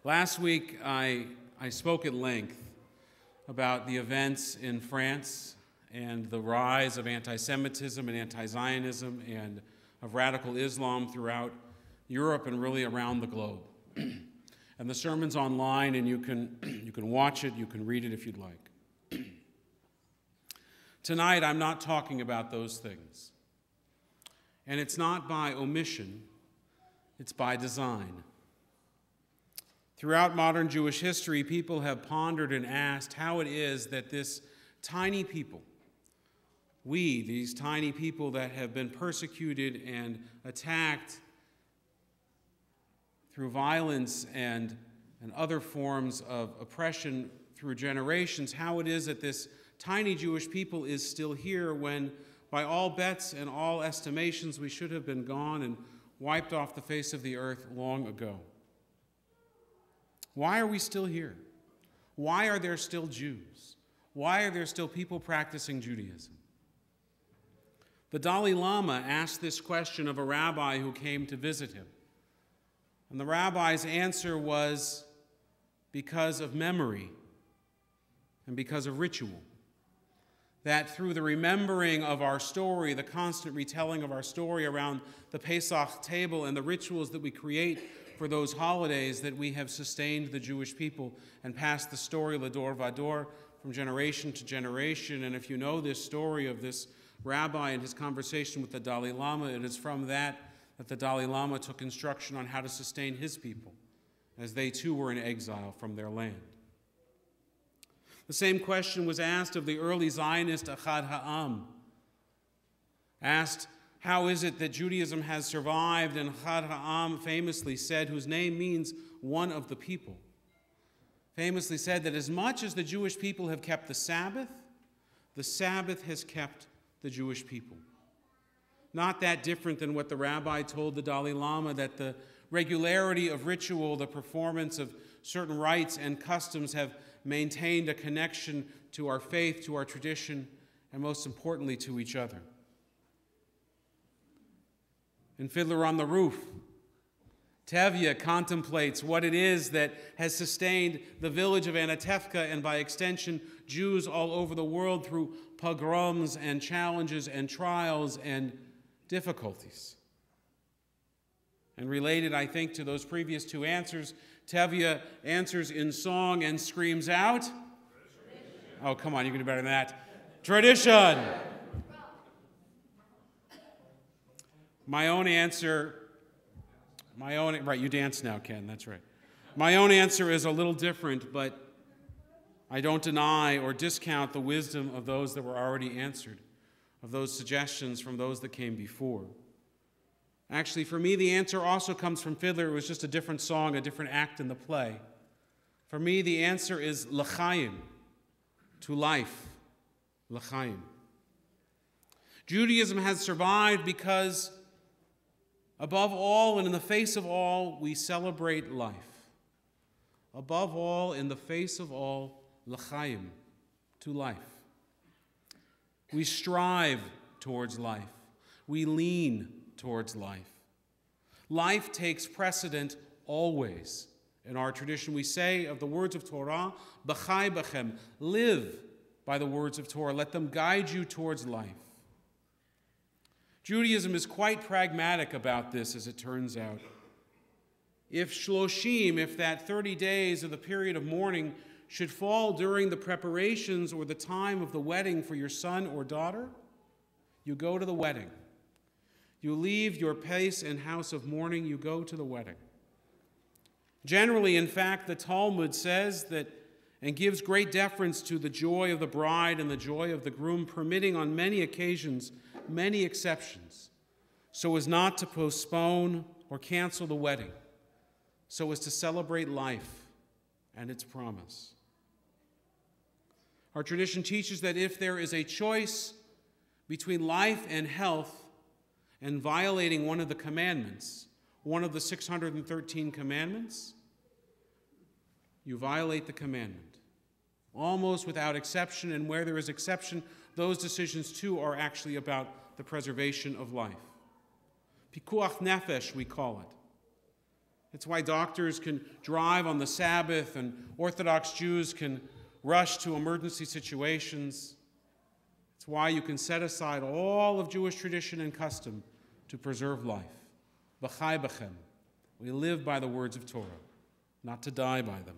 Last week, I spoke at length about the events in France and the rise of anti-Semitism and anti-Zionism and of radical Islam throughout Europe and really around the globe. And the sermon's online, and you can watch it, you can read it if you'd like. Tonight, I'm not talking about those things. And it's not by omission, it's by design. Throughout modern Jewish history, people have pondered and asked how it is that this tiny people, these tiny people that have been persecuted and attacked through violence and other forms of oppression through generations, how it is that this tiny Jewish people is still here when, by all bets and all estimations, we should have been gone and wiped off the face of the earth long ago. Why are we still here? Why are there still Jews? Why are there still people practicing Judaism? The Dalai Lama asked this question of a rabbi who came to visit him. And the rabbi's answer was because of memory and because of ritual. That through the remembering of our story, the constant retelling of our story around the Pesach table and the rituals that we create for those holidays, that we have sustained the Jewish people and passed the story Lador Vador from generation to generation. And if you know this story of this rabbi and his conversation with the Dalai Lama, it is from that the Dalai Lama took instruction on how to sustain his people, as they too were in exile from their land. The same question was asked of the early Zionist Achad Ha'am. Asked, how is it that Judaism has survived? And Achad Ha'am famously said, whose name means one of the people, famously said that as much as the Jewish people have kept the Sabbath has kept the Jewish people. Not that different than what the rabbi told the Dalai Lama, that the regularity of ritual, the performance of certain rites and customs have maintained a connection to our faith, to our tradition, and most importantly, to each other. In Fiddler on the Roof, Tevye contemplates what it is that has sustained the village of Anatevka and by extension Jews all over the world through pogroms and challenges and trials and difficulties. And related, I think, to those previous two answers, Tevye answers in song and screams out, tradition. Oh, come on, you can do better than that. Tradition! Right, you dance now, Ken, that's right. My own answer is a little different, but I don't deny or discount the wisdom of those that were already answered, of those suggestions from those that came before. Actually, for me, the answer also comes from Fiddler. It was just a different song, a different act in the play. For me, the answer is l'chaim, to life, l'chaim. Judaism has survived because above all and in the face of all, we celebrate life. Above all, in the face of all, l'chaim, to life. We strive towards life. We lean towards life. Life takes precedent always. In our tradition, we say of the words of Torah, b'chai b'chem, live by the words of Torah. Let them guide you towards life. Judaism is quite pragmatic about this, as it turns out. If shloshim, if that 30 days of the period of mourning should fall during the preparations or the time of the wedding for your son or daughter, you go to the wedding. You leave your place and house of mourning, you go to the wedding. Generally, in fact, the Talmud says that and gives great deference to the joy of the bride and the joy of the groom, permitting on many occasions many exceptions, so as not to postpone or cancel the wedding, so as to celebrate life and its promise. Our tradition teaches that if there is a choice between life and health and violating one of the commandments, one of the 613 commandments, you violate the commandment. Almost without exception, and where there is exception, those decisions too are actually about the preservation of life. Pikuach nefesh, we call it. It's why doctors can drive on the Sabbath and Orthodox Jews can rush to emergency situations. It's why you can set aside all of Jewish tradition and custom to preserve life. B'chai b'chem. We live by the words of Torah, not to die by them.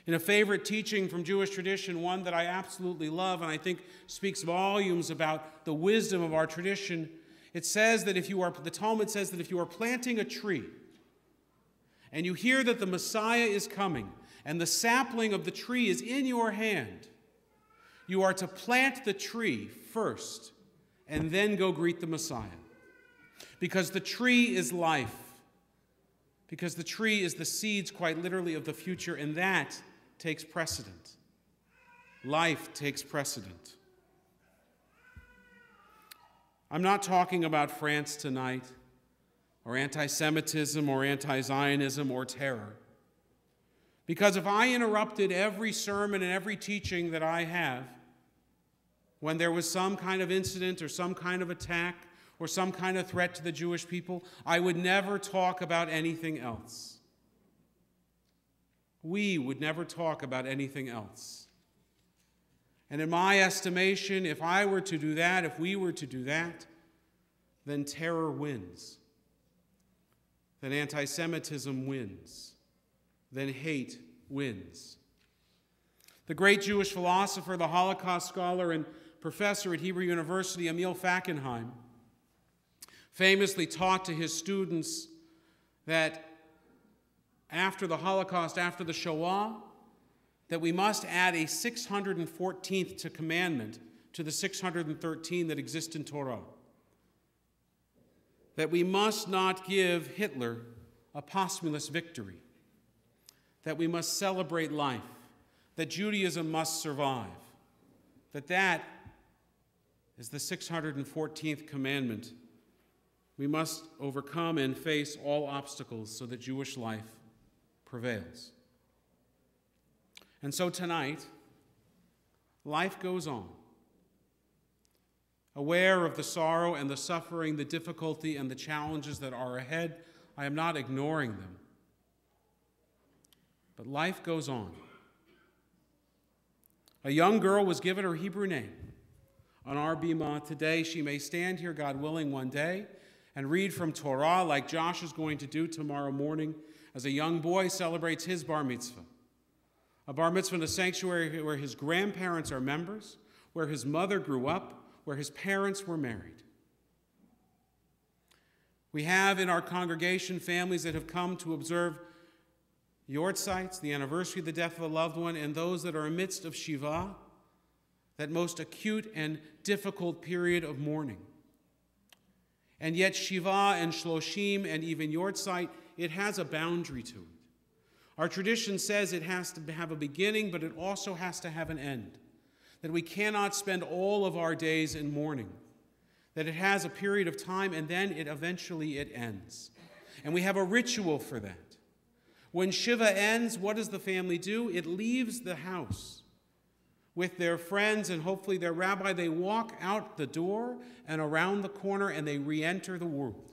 In a favorite teaching from Jewish tradition, one that I absolutely love and I think speaks volumes about the wisdom of our tradition, it says that the Talmud says that if you are planting a tree and you hear that the Messiah is coming and the sapling of the tree is in your hand, you are to plant the tree first and then go greet the Messiah. Because the tree is life. Because the tree is the seeds, quite literally, of the future, and that takes precedent. Life takes precedent. I'm not talking about France tonight, or anti-Semitism, or anti-Zionism, or terror. Because if I interrupted every sermon and every teaching that I have when there was some kind of incident or some kind of attack or some kind of threat to the Jewish people, I would never talk about anything else. We would never talk about anything else. And in my estimation, if I were to do that, if we were to do that, then terror wins. Then anti-Semitism wins. Then hate wins. The great Jewish philosopher, the Holocaust scholar, and professor at Hebrew University, Emil Fackenheim, famously taught to his students that after the Holocaust, after the Shoah, that we must add a 614th commandment to the 613 that exist in Torah. That we must not give Hitler a posthumous victory. That we must celebrate life. That Judaism must survive. That is the 614th commandment. We must overcome and face all obstacles so that Jewish life prevails. And so tonight, life goes on. Aware of the sorrow and the suffering, the difficulty and the challenges that are ahead, I am not ignoring them. But life goes on. A young girl was given her Hebrew name. On our bima today, she may stand here, God willing, one day and read from Torah like Josh is going to do tomorrow morning as a young boy celebrates his bar mitzvah. A bar mitzvah in a sanctuary where his grandparents are members, where his mother grew up, where his parents were married. We have in our congregation families that have come to observe yortzites, the anniversary of the death of a loved one, and those that are amidst of Shiva, that most acute and difficult period of mourning. And yet Shiva and Shloshim and even yortzeit, it has a boundary to it. Our tradition says it has to have a beginning, but it also has to have an end. That we cannot spend all of our days in mourning. That it has a period of time and then eventually it ends. And we have a ritual for that. When Shiva ends, what does the family do? It leaves the house with their friends and hopefully their rabbi. They walk out the door and around the corner and they re-enter the world.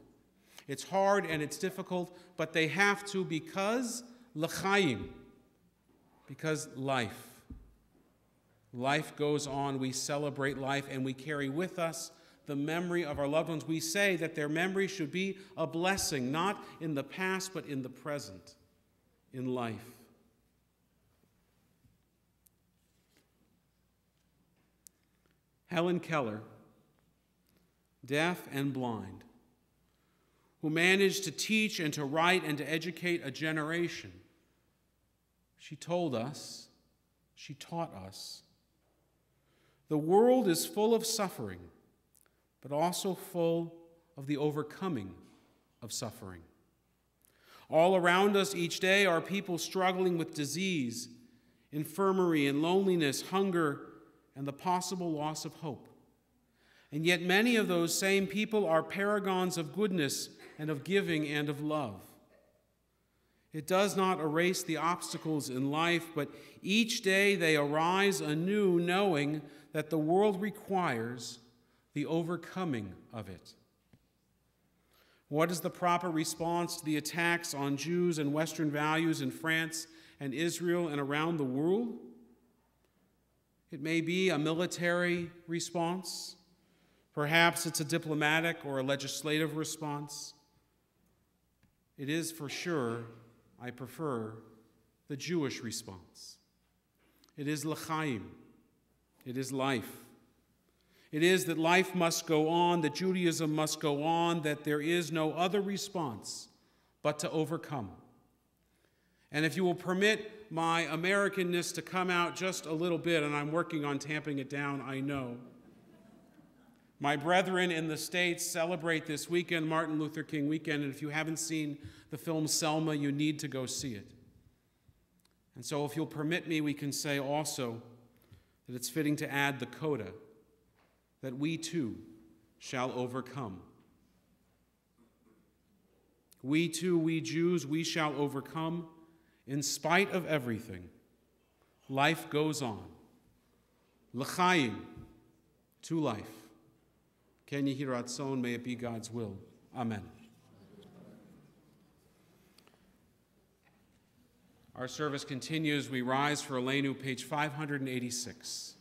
It's hard and it's difficult, but they have to because l'chaim, because life. Life goes on. We celebrate life and we carry with us the memory of our loved ones. We say that their memory should be a blessing, not in the past, but in the present, in life. Helen Keller, deaf and blind, who managed to teach and to write and to educate a generation, she told us, she taught us, the world is full of suffering, but also full of the overcoming of suffering. All around us each day are people struggling with disease, infirmary, and loneliness, hunger, and the possible loss of hope. And yet many of those same people are paragons of goodness and of giving and of love. It does not erase the obstacles in life, but each day they arise anew, knowing that the world requires the overcoming of it. What is the proper response to the attacks on Jews and Western values in France and Israel and around the world? It may be a military response. Perhaps it's a diplomatic or a legislative response. It is for sure, I prefer, the Jewish response. It is l'chaim. It is life. It is that life must go on, that Judaism must go on, that there is no other response but to overcome. And if you will permit my Americanness to come out just a little bit, and I'm working on tamping it down, I know. My brethren in the States celebrate this weekend, Martin Luther King weekend, and if you haven't seen the film Selma, you need to go see it. And so if you'll permit me, we can say also that it's fitting to add the coda, that we too shall overcome. We too, we Jews, we shall overcome. In spite of everything, life goes on. L'chaim, to life. Ken yehi ratzon, may it be God's will. Amen. Our service continues. We rise for Aleinu, page 586.